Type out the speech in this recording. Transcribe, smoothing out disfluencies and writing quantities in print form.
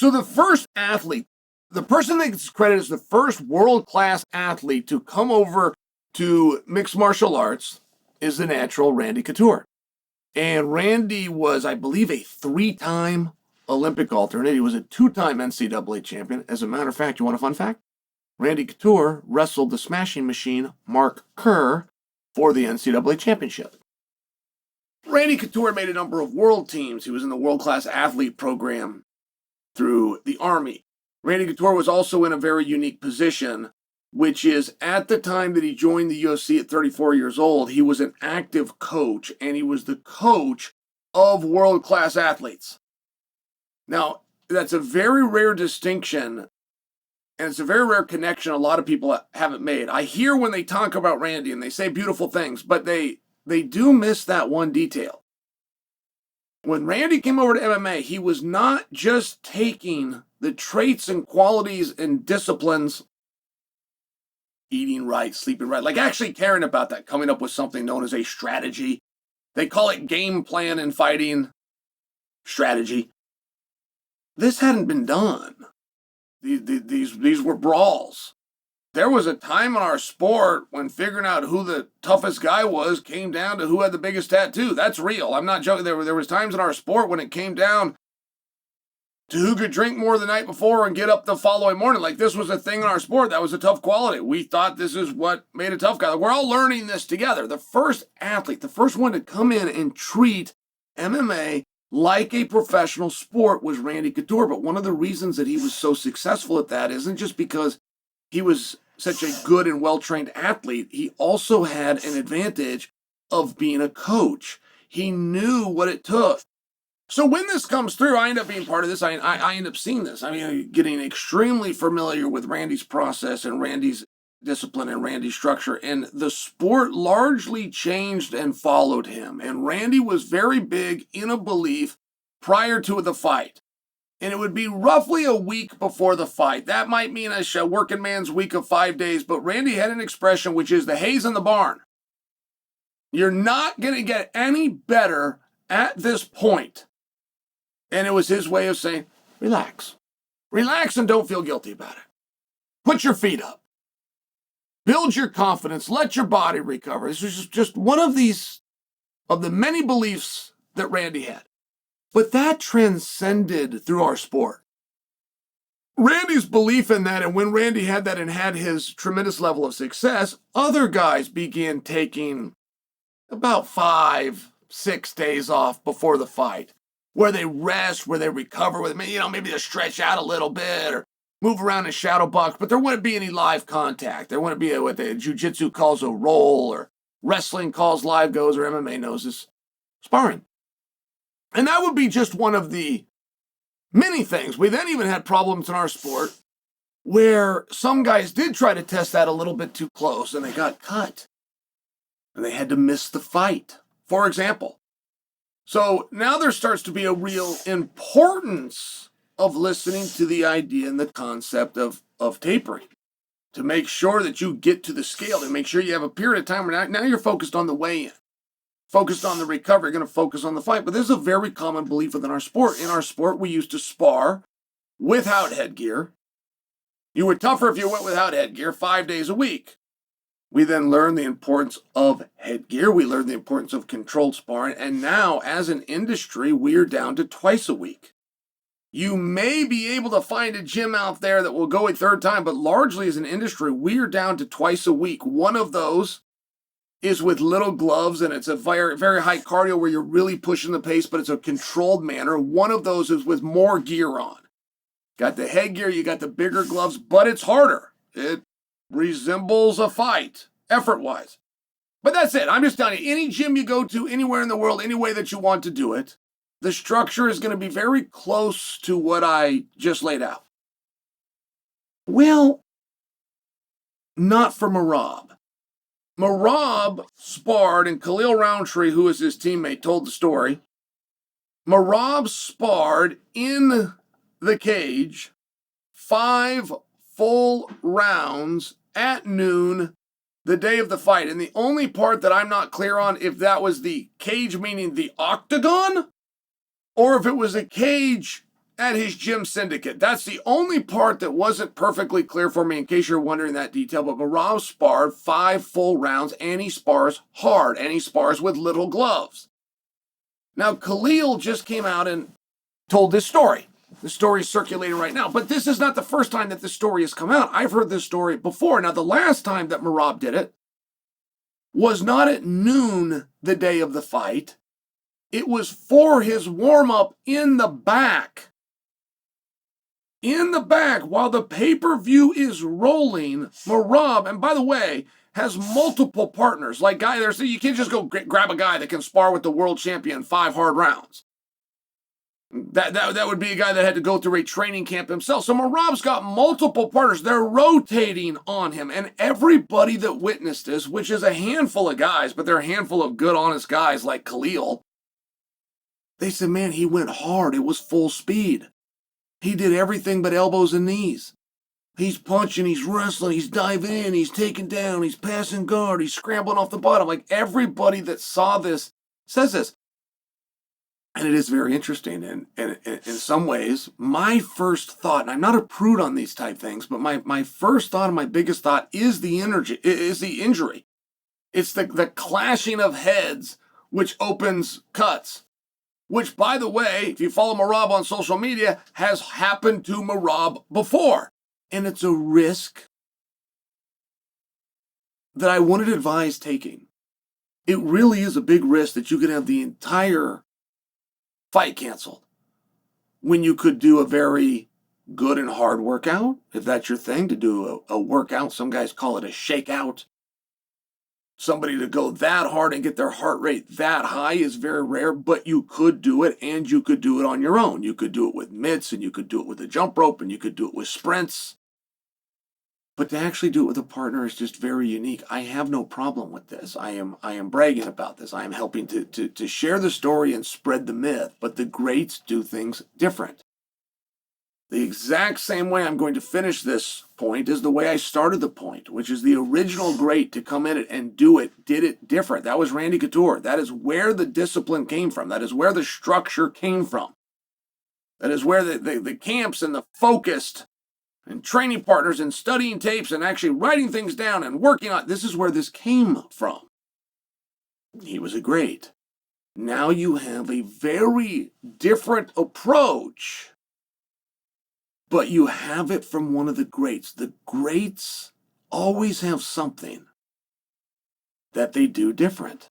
So the first athlete, the person that gets credited as the first world-class athlete to come over to mixed martial arts is the natural Randy Couture. And Randy was, I believe, a 3-time Olympic alternate. He was a 2-time NCAA champion. As a matter of fact, you want a fun fact? Randy Couture wrestled the smashing machine Mark Kerr for the NCAA championship. Randy Couture made a number of world teams. He was in the world-class athlete program through the Army. Randy Couture was also in a very unique position, which is at the time that he joined the UFC at 34 years old, he was an active coach, and he was the coach of world-class athletes. Now, that's a very rare distinction, and it's a very rare connection a lot of people haven't made. I hear when they talk about Randy, and they say beautiful things, but they do miss that one detail. When Randy came over to MMA, he was not just taking the traits and qualities and disciplines, eating right, sleeping right, like actually caring about that, coming up with something known as a strategy. They call it game plan in fighting, strategy. This hadn't been done. These were brawls. There was a time in our sport when figuring out who the toughest guy was came down to who had the biggest tattoo. That's real. I'm not joking. There was times in our sport when it came down to who could drink more the night before and get up the following morning. Like, this was a thing in our sport. That was a tough quality. We thought this is what made a tough guy. We're all learning this together. The first athlete, the first one to come in and treat MMA like a professional sport was Randy Couture. But one of the reasons that he was so successful at that isn't just because he was such a good and well-trained athlete. He also had an advantage of being a coach. He knew what it took. So when this comes through, I end up being part of this. I end up seeing this. I mean, getting extremely familiar with Randy's process and Randy's discipline and Randy's structure. And the sport largely changed and followed him. And Randy was very big in a belief prior to the fight. And it would be roughly a week before the fight. That might mean a working man's week of 5 days, but Randy had an expression which is the hay's in the barn. You're not going to get any better at this point. And it was his way of saying, relax. Relax and don't feel guilty about it. Put your feet up. Build your confidence. Let your body recover. This was just one of the many beliefs that Randy had. But that transcended through our sport. Randy's belief in that, and when Randy had that and had his tremendous level of success, other guys began taking about 5-6 days off before the fight, where they rest, where they recover, maybe they stretch out a little bit or move around in shadow box, but there wouldn't be any live contact. There wouldn't be what the jiu-jitsu calls a roll, or wrestling calls live goes, or MMA knows is sparring. And that would be just one of the many things. We then even had problems in our sport where some guys did try to test that a little bit too close and they got cut. And they had to miss the fight, for example. So now there starts to be a real importance of listening to the idea and the concept of tapering, to make sure that you get to the scale, to make sure you have a period of time where now you're focused on the weigh-in. Focused on the recovery, you're going to focus on the fight. But this is a very common belief within our sport. In our sport, we used to spar without headgear. You were tougher if you went without headgear 5 days a week. We then learned the importance of headgear. We learned the importance of controlled sparring. And now, as an industry, we're down to twice a week. You may be able to find a gym out there that will go a third time, but largely as an industry, we're down to twice a week. One of those is with little gloves, and it's a very, very high cardio where you're really pushing the pace, but it's a controlled manner. One of those is with more gear on. Got the headgear, you got the bigger gloves, but it's harder. It resembles a fight, effort-wise. But that's it. I'm just telling you, any gym you go to, anywhere in the world, any way that you want to do it, the structure is going to be very close to what I just laid out. Well, not for Merab. Merab sparred, and Khalil Rountree, who is his teammate, told the story. Merab sparred in the cage 5 full rounds at noon the day of the fight. And the only part that I'm not clear on, if that was the cage meaning the octagon, or if it was a cage at his gym syndicate. That's the only part that wasn't perfectly clear for me, in case you're wondering that detail. But Merab sparred 5 full rounds, and he spars hard, and he spars with little gloves. Now, Khalil just came out and told this story. The story is circulating right now. But this is not the first time that this story has come out. I've heard this story before. Now, the last time that Merab did it was not at noon the day of the fight. It was for his warm-up in the back. In the back, while the pay-per-view is rolling, Merab, and by the way, has multiple partners. Like guy there, so you can't just go grab a guy that can spar with the world champion 5 hard rounds. That would be a guy that had to go through a training camp himself. So Merab's got multiple partners. They're rotating on him. And everybody that witnessed this, which is a handful of guys, but they're a handful of good, honest guys like Khalil, they said, man, he went hard. It was full speed. He did everything but elbows and knees. He's punching, he's wrestling, he's diving in, he's taking down, he's passing guard, he's scrambling off the bottom. Like everybody that saw this says this. And it is very interesting. And in some ways, my first thought, and I'm not a prude on these type things, but my first thought and my biggest thought is the injury. It's the clashing of heads, which opens cuts. Which, by the way, if you follow Merab on social media, has happened to Merab before. And it's a risk that I wouldn't advise taking. It really is a big risk that you could have the entire fight canceled when you could do a very good and hard workout, if that's your thing, to do a workout. Some guys call it a shakeout. Somebody to go that hard and get their heart rate that high is very rare, but you could do it, and you could do it on your own. You could do it with mitts, and you could do it with a jump rope, and you could do it with sprints. But to actually do it with a partner is just very unique. I have no problem with this. I am bragging about this. I am helping to share the story and spread the myth. But the greats do things different. The exact same way I'm going to finish this point is the way I started the point, which is the original great to come in and do it, did it different. That was Randy Couture. That is where the discipline came from. That is where the structure came from. That is where the camps and the focused and training partners and studying tapes and actually writing things down and working on, this is where this came from. He was a great. Now you have a very different approach, but you have it from one of the greats. The greats always have something that they do different.